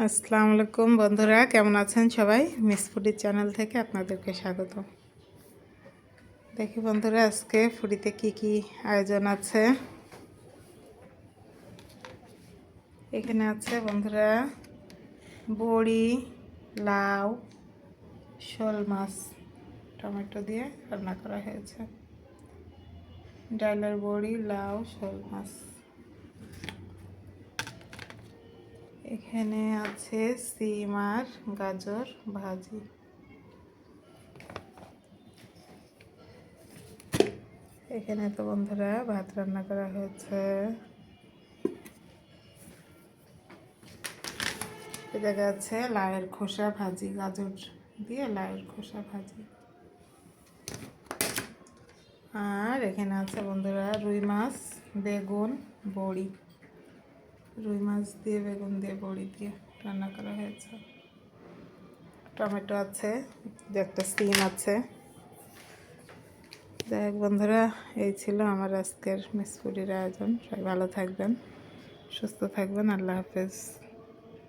আসসালামু আলাইকুম বন্ধুরা, কেমন আছেন সবাই? মিস ফুডির চ্যানেল থেকে আপনাদেরকে স্বাগত। দেখি বন্ধুরা, আজকে ফুডিতে কি কি আয়োজন আছে। এখানে আছে বন্ধুরা বড়ি, লাউ, শোল মাছ টমেটো দিয়ে রান্না করা হয়েছে। ডালের বড়ি, লাউ, শোল মাছ। এখানে আছে সিম আর গাজর ভাজি। এখানে তো বন্ধুরা ভাত রান্না করা হয়েছে। এ জায়গা আছে লাউয়ের খোসা ভাজি, গাজর দিয়ে লাউয়ের খোসা ভাজি। আর এখানে আছে বন্ধুরা রুই মাছ, বেগুন, বড়ি। রুই মাছ দিয়ে বেগুন দিয়ে বড়ি দিয়ে রান্না করা হয়েছে। টমেটো আছে, একটা সিম আছে। যাই হোক বন্ধুরা, এই ছিল আমার আজকের মিস ফুডির আয়োজন। সবাই ভালো থাকবেন, সুস্থ থাকবেন। আল্লাহ হাফেজ।